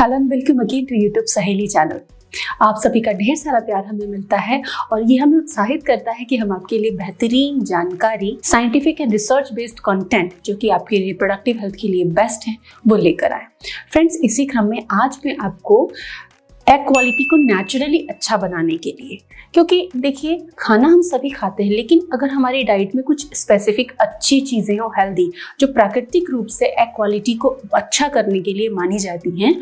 Hello and welcome again to YouTube Saheli channel. आप सभी का ढेर सारा प्यार हमें मिलता है और ये हमें उत्साहित करता है कि हम आपके लिए बेहतरीन जानकारी, scientific and research based content जो कि आपके रिप्रोडक्टिव हेल्थ के लिए बेस्ट है वो लेकर आए। फ्रेंड्स, इसी क्रम में आज मैं आपको एग क्वालिटी को नेचुरली अच्छा बनाने के लिए, क्योंकि देखिए खाना हम सभी खाते हैं, लेकिन अगर हमारी डाइट में कुछ स्पेसिफिक अच्छी चीज़ें हो, हेल्दी, जो प्राकृतिक रूप से एग क्वालिटी को अच्छा करने के लिए मानी जाती हैं,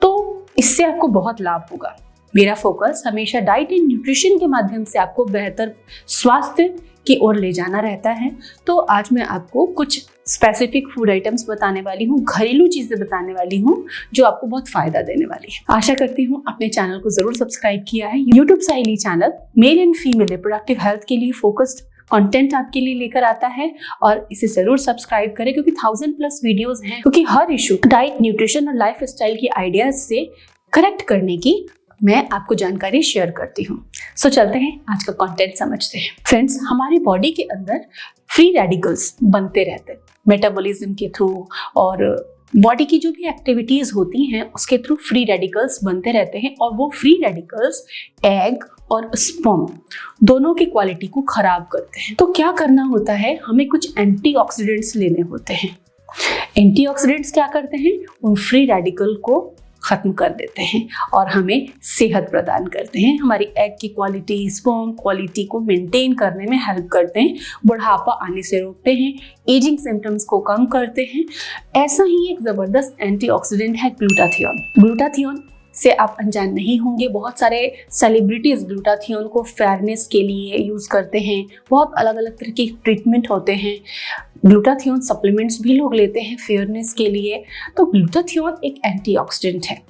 तो इससे आपको बहुत लाभ होगा। मेरा फोकस हमेशा डाइट एंड न्यूट्रिशन के माध्यम से आपको बेहतर स्वास्थ्य की ओर ले जाना रहता है। तो आज मैं आपको कुछ स्पेसिफिक फूड आइटम्स बताने वाली हूँ, घरेलू चीज़ें बताने वाली हूँ जो आपको बहुत फायदा देने वाली है। आशा करती हूँ अपने चैनल को जरूर सब्सक्राइब किया है। YouTube Saheli channel male and female reproductive health के लिए फोकस्ड कंटेंट आपके लिए लेकर आता है और इसे जरूर सब्सक्राइब करें, क्योंकि 1000+ वीडियोस हैं, क्योंकि हर इशू डाइट, न्यूट्रिशन और लाइफ स्टाइल की आइडियाज से करेक्ट करने की मैं आपको जानकारी शेयर करती हूँ। सो चलते हैं आज का कंटेंट समझते हैं। फ्रेंड्स, हमारी बॉडी के अंदर फ्री रेडिकल्स बनते रहते हैं मेटाबॉलिज्म के थ्रू, और बॉडी की जो भी एक्टिविटीज होती हैं उसके थ्रू फ्री रेडिकल्स बनते रहते हैं, और वो फ्री रेडिकल्स एग और स्पर्म दोनों की क्वालिटी को खराब करते हैं। तो क्या करना होता है, हमें कुछ एंटीऑक्सीडेंट्स लेने होते हैं। एंटीऑक्सीडेंट्स क्या करते हैं, उन फ्री रेडिकल को खत्म कर देते हैं और हमें सेहत प्रदान करते हैं। हमारी एग की क्वालिटी, स्पर्म क्वालिटी को मेंटेन करने में हेल्प करते हैं, बुढ़ापा आने से रोकते हैं, एजिंग सिम्टम्स को कम करते हैं। ऐसा ही एक जबरदस्त एंटीऑक्सीडेंट है ग्लूटाथियोन। ग्लूटाथियोन से आप अनजान नहीं होंगे, बहुत सारे सेलिब्रिटीज ग्लूटाथियोन को फेयरनेस के लिए यूज करते हैं। बहुत अलग अलग तरह के ट्रीटमेंट होते हैं। ग्लूटाथियोन सप्लीमेंट्स भी लोग लेते हैं फेयरनेस के लिए। तो ग्लूटाथियोन एक एंटीऑक्सीडेंट है,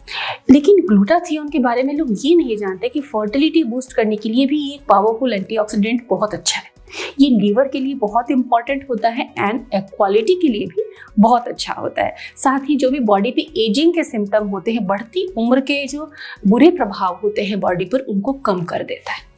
लेकिन ग्लूटाथियोन के बारे में लोग ये नहीं जानते कि फर्टिलिटी बूस्ट करने के लिए भी एक पावरफुल एंटीऑक्सीडेंट बहुत अच्छा है। ये लीवर के लिए बहुत इंपॉर्टेंट होता है एंड एग क्वालिटी के लिए भी बहुत अच्छा होता है। साथ ही जो भी बॉडी पे एजिंग के सिम्टम होते हैं, बढ़ती उम्र के जो बुरे प्रभाव होते हैं बॉडी पर, उनको कम कर देता है।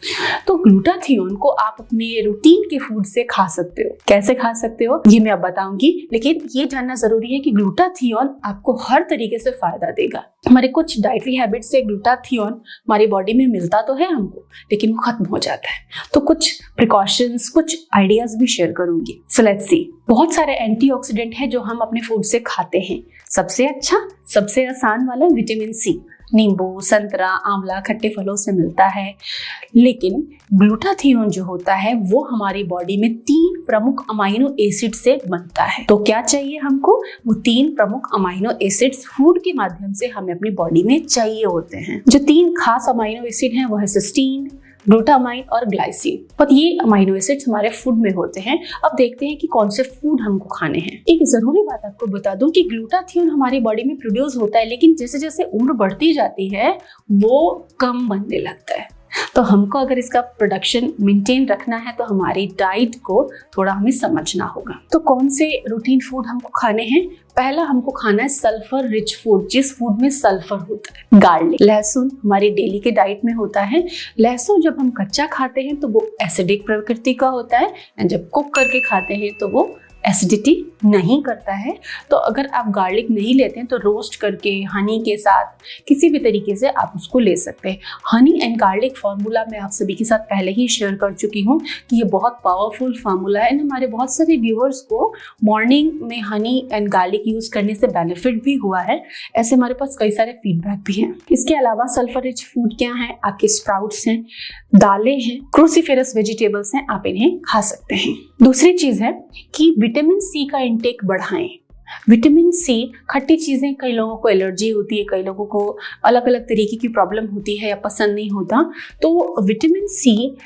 तो ग्लूटाथियोन को आप अपने रूटीन के फूड से खा सकते हो। कैसे खा सकते हो ये मैं अब बताऊंगी, लेकिन ये जानना जरूरी है कि ग्लूटाथियोन आपको हर तरीके से फायदा देगा। हमारे कुछ डाइटरी हैबिट से ग्लूटाथियोन हमारी बॉडी में मिलता तो है हमको, लेकिन वो खत्म हो जाता है। तो कुछ प्रिकॉशंस, कुछ आइडियाज भी शेयर करूंगी। So let's see. बहुत सारे एंटीऑक्सीडेंट है जो हम अपने फूड से खाते हैं। सबसे अच्छा, सबसे आसान वाला विटामिन सी नींबू, संतरा, आंवला, खट्टे फलों से मिलता है। लेकिन ग्लूटाथियोन जो होता है वो हमारी बॉडी में 3 प्रमुख अमाइनो एसिड से बनता है। तो क्या चाहिए हमको, वो 3 प्रमुख अमाइनो एसिड्स फूड के माध्यम से हमें अपनी बॉडी में चाहिए होते हैं। जो 3 खास अमाइनो एसिड हैं वो है सिस्टीन, ग्लूटामाइन और ग्लाइसिन। पर ये अमाइनो एसिड्स हमारे फूड में होते हैं। अब देखते हैं कि कौन से फूड हमको खाने हैं। एक जरूरी बात आपको बता दूं कि ग्लूटाथियोन हमारी बॉडी में प्रोड्यूस होता है, लेकिन जैसे जैसे उम्र बढ़ती जाती है वो कम बनने लगता है। तो हमको अगर इसका प्रोडक्शन मेंटेन रखना है तो हमारी डाइट को थोड़ा हमें समझना होगा। तो कौन से रूटीन फूड हमको खाने हैं? पहला हमको खाना है सल्फर रिच फूड, जिस फूड में सल्फर होता है। गार्लिक, लहसुन हमारी डेली के डाइट में होता है। लहसुन जब हम कच्चा खाते हैं तो वो एसिडिक प्रकृति का होता है, एंड जब कुक करके खाते हैं तो वो एसिडिटी नहीं करता है। तो अगर आप गार्लिक नहीं लेते हैं तो रोस्ट करके हनी के साथ किसी भी तरीके से आप उसको ले सकते हैं। हनी एंड गार्लिक फार्मूला मैं आप सभी के साथ पहले ही शेयर कर चुकी हूँ कि ये बहुत पावरफुल फार्मूला है, एंड हमारे बहुत सारे व्यूअर्स को मॉर्निंग में हनी एंड गार्लिक यूज करने से बेनिफिट भी हुआ है। ऐसे हमारे पास कई सारे फीडबैक भी हैं। इसके अलावा सल्फर रिच फूड क्या है, आपके स्प्राउट्स हैं, दालें हैं, क्रूसीफेरस वेजिटेबल्स हैं, आप इन्हें खा सकते हैं। दूसरी चीज है कि विटामिन सी का इंटेक बढ़ाएं। विटामिन सी, खट्टी चीजें कई लोगों को एलर्जी होती है, कई लोगों को अलग अलग तरीके की प्रॉब्लम होती है या पसंद नहीं होता। तो विटामिन सी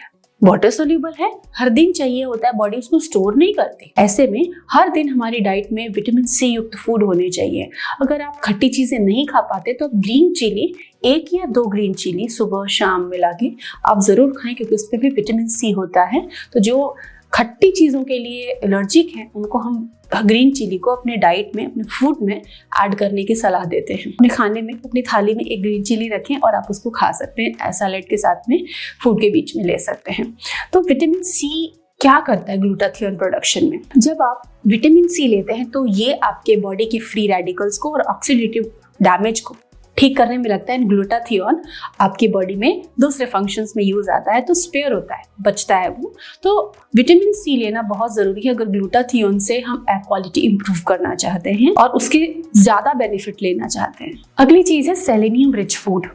वाटर सोल्यूबल है, हर दिन चाहिए होता है, बॉडी उसको स्टोर नहीं करती। ऐसे में हर दिन हमारी डाइट में विटामिन सी युक्त फूड होने चाहिए। अगर आप खट्टी चीजें नहीं खा पाते तो आप ग्रीन चिली, 1 या 2 ग्रीन चिली सुबह शाम मिला के आप जरूर खाएं, क्योंकि उसमें भी विटामिन सी होता है। तो जो खट्टी चीज़ों के लिए एलर्जिक हैं उनको हम ग्रीन चिली को अपने डाइट में, अपने फूड में ऐड करने की सलाह देते हैं। अपने खाने में, अपनी थाली में 1 ग्रीन चिली रखें और आप उसको खा सकते हैं, सैलेड के साथ में, फूड के बीच में ले सकते हैं। तो विटामिन सी क्या करता है ग्लूटाथियोन प्रोडक्शन में? जब आप विटामिन सी लेते हैं तो ये आपके बॉडी के फ्री रेडिकल्स को और ऑक्सीडेटिव डैमेज को ठीक करने में लगता है। ग्लूटाथियोन आपकी बॉडी में दूसरे फंक्शंस में यूज आता है, तो स्पेयर होता है, बचता है वो। तो विटामिन सी लेना बहुत जरूरी है अगर ग्लूटाथियोन से हम एग क्वालिटी इंप्रूव करना चाहते हैं और उसके ज्यादा बेनिफिट लेना चाहते हैं। अगली चीज है सेलेनियम रिच फूड।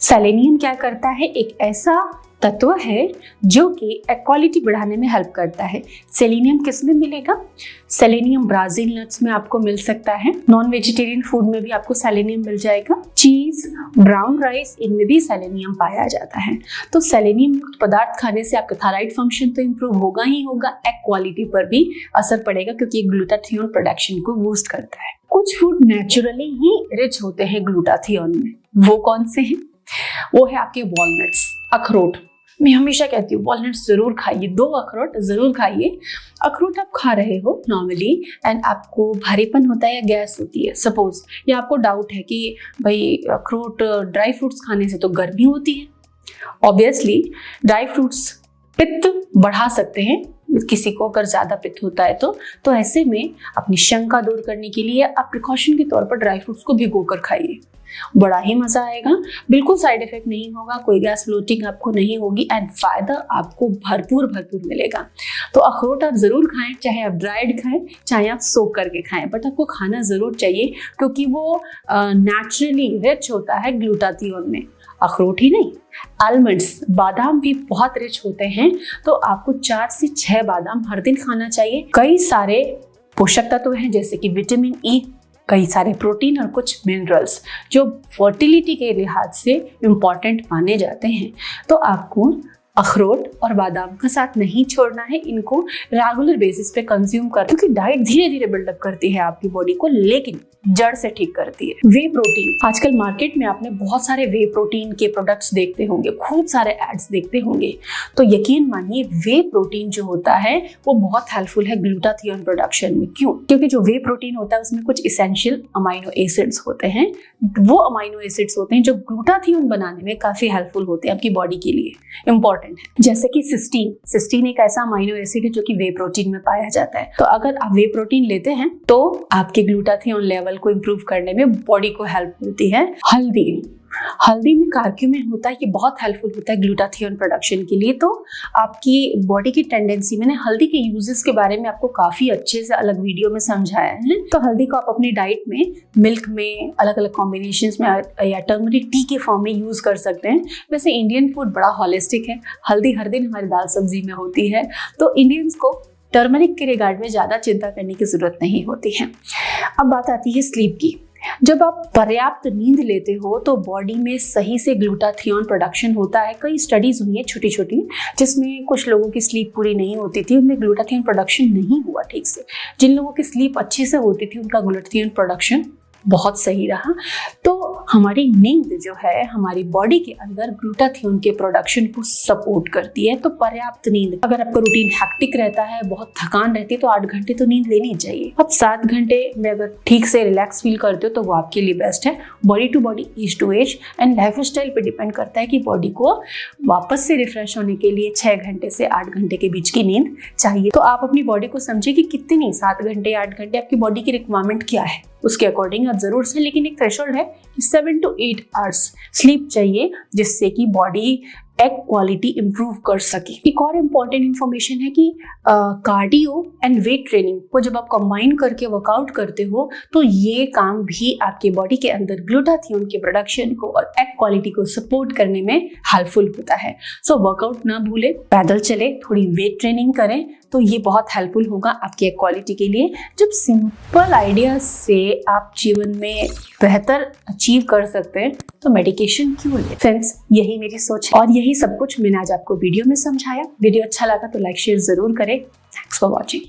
सेलेनियम क्या करता है, एक ऐसा तत्व है जो कि एग क्वालिटी बढ़ाने में हेल्प करता है। सेलेनियम किस में मिलेगा? सेलेनियम ब्राजील नट्स में आपको मिल सकता है, नॉन वेजिटेरियन फूड में भी आपको सेलेनियम मिल जाएगा, चीज, ब्राउन राइस, इनमें भी सेलेनियम पाया जाता है। तो सेलेनियम युक्त पदार्थ खाने से आपका थायराइड फंक्शन तो इंप्रूव होगा ही होगा, एग क्वालिटी पर भी असर पड़ेगा क्योंकि ग्लूटाथियोन प्रोडक्शन को बूस्ट करता है। कुछ फूड नेचुरली ही रिच होते हैं ग्लूटाथियोन में, वो कौन से हैं? वो है आपके वॉलनट्स, अखरोट। मैं हमेशा कहती हूँ वॉलनट्स जरूर खाइए, 2 अखरोट जरूर खाइए। अखरोट आप खा रहे हो नॉर्मली एंड आपको भारीपन होता है या गैस होती है सपोज, या आपको डाउट है कि भाई अखरोट ड्राई फ्रूट्स खाने से तो गर्मी होती है। ऑब्वियसली ड्राई फ्रूट्स पित्त बढ़ा सकते हैं, किसी को अगर ज्यादा पित्त होता है तो ऐसे में अपनी शंका दूर करने के लिए आप प्रिकॉशन के तौर पर ड्राई फ्रूट्स को भिगोकर खाइए, बड़ा ही मजा आएगा। बिल्कुल साइड इफेक्ट नहीं होगा, कोई गैस ब्लोटिंग आपको नहीं होगी एंड फायदा आपको भरपूर मिलेगा। तो अखरोट आप जरूर खाएं, चाहे आप ड्राइड खाएं चाहे आप सोक करके खाएं, बट आपको खाना जरूर चाहिए क्योंकि वो नेचुरली रिच होता है ग्लूटाथियोन में। अखरोट ही नहीं, आलमंड्स, बादाम भी बहुत रिच होते हैं, तो आपको 4 से 6 बादाम हर दिन खाना चाहिए। कई सारे पोषक तत्व हैं जैसे कि विटामिन ई, कई सारे प्रोटीन और कुछ मिनरल्स जो फर्टिलिटी के लिहाज से इम्पॉर्टेंट माने जाते हैं। तो आपको अखरोट और बादाम का साथ नहीं छोड़ना है, इनको रेगुलर बेसिस पे कंज्यूम कर, क्योंकि डाइट धीरे धीरे बिल्डअप करती है आपकी बॉडी को लेकिन जड़ से ठीक करती है। वे प्रोटीन, आजकल मार्केट में आपने बहुत सारे वे प्रोटीन के प्रोडक्ट्स देखते होंगे, खूब सारे एड्स देखते होंगे, तो यकीन मानिए वे प्रोटीन जो होता है वो बहुत हेल्पफुल है ग्लूटाथियोन प्रोडक्शन में। क्यों? क्योंकि जो वे प्रोटीन होता है उसमें कुछ इसेंशियल अमाइनो एसिड्स होते हैं, वो अमाइनो एसिड्स होते हैं जो ग्लूटाथियोन बनाने में काफी हेल्पफुल होते हैं आपकी बॉडी के लिए, इंपॉर्टेंट है। जैसे कि सिस्टीन एक ऐसा अमाइनो एसिड है जो कि वे प्रोटीन में पाया जाता है। तो अगर आप वे प्रोटीन लेते हैं तो आपके ग्लूटाथियोन लेवल को इंप्रूव करने में बॉडी को हेल्प मिलती है। हल्दी में कार्क्यूमिन होता है, ये बहुत हेल्पफुल होता है ग्लूटाथियोन प्रोडक्शन के लिए। तो आपकी बॉडी की टेंडेंसी, मैंने हल्दी के यूजेस के बारे में आपको काफी अच्छे से अलग वीडियो में समझाया है। तो हल्दी को आप अपनी डाइट में, मिल्क में, अलग अलग कॉम्बिनेशंस में या टर्मरिक टी के फॉर्म में यूज कर सकते हैं। वैसे इंडियन फूड बड़ा हॉलिस्टिक है, हल्दी हर दिन हमारी दाल सब्जी में होती है, तो इंडियंस को टर्मरिक के रिगार्ड में ज्यादा चिंता करने की जरूरत नहीं होती है। अब बात आती है स्लीप की। जब आप पर्याप्त नींद लेते हो तो बॉडी में सही से ग्लूटाथियोन प्रोडक्शन होता है। कई स्टडीज हुई है छोटी छोटी जिसमें कुछ लोगों की स्लीप पूरी नहीं होती थी, उनमें ग्लूटाथियोन प्रोडक्शन नहीं हुआ ठीक से। जिन लोगों की स्लीप अच्छे से होती थी उनका ग्लूटाथियोन प्रोडक्शन बहुत सही रहा। तो हमारी नींद जो है हमारी बॉडी के अंदर ग्लूटाथियोन के प्रोडक्शन को सपोर्ट करती है। तो पर्याप्त नींद, अगर आपका रूटीन हैक्टिक रहता है, बहुत थकान रहती है, तो 8 घंटे तो नींद लेनी चाहिए। अब 7 घंटे में अगर ठीक से रिलैक्स फील करते हो तो वो आपके लिए बेस्ट है। Body to body, age to age and lifestyle पे डिपेंड करता है कि बॉडी को वापस से रिफ्रेश होने के लिए 6 घंटे से 8 घंटे के बीच की नींद चाहिए। तो आप अपनी बॉडी को समझिए कि कितनी, 7 घंटे 8 घंटे आपकी बॉडी की रिक्वायरमेंट क्या है, उसके अकॉर्डिंग आप जरूर से, लेकिन एक थ्रेशोल्ड है कि 7 to 8 आवर्स स्लीप चाहिए जिससे कि बॉडी एग क्वालिटी इंप्रूव कर सके। एक और इम्पॉर्टेंट इंफॉर्मेशन है कि कार्डियो एंड वेट ट्रेनिंग को जब आप कंबाइन करके वर्कआउट करते हो तो ये काम भी आपके बॉडी के अंदर ग्लूटाथियोन के प्रोडक्शन को और एग क्वालिटी को सपोर्ट करने में हेल्पफुल होता है। सो वर्कआउट ना भूले, पैदल चले, थोड़ी वेट ट्रेनिंग करें तो ये बहुत हेल्पफुल होगा आपकी एग क्वालिटी के लिए। जब सिंपल आइडिया से आप जीवन में बेहतर अचीव कर सकते हैं तो मेडिकेशन क्यों ले। फ्रेंड्स, यही मेरी सोच है और यही सब कुछ मैंने आज आपको वीडियो में समझाया। वीडियो अच्छा लगा तो लाइक शेयर जरूर करें। Thanks for watching.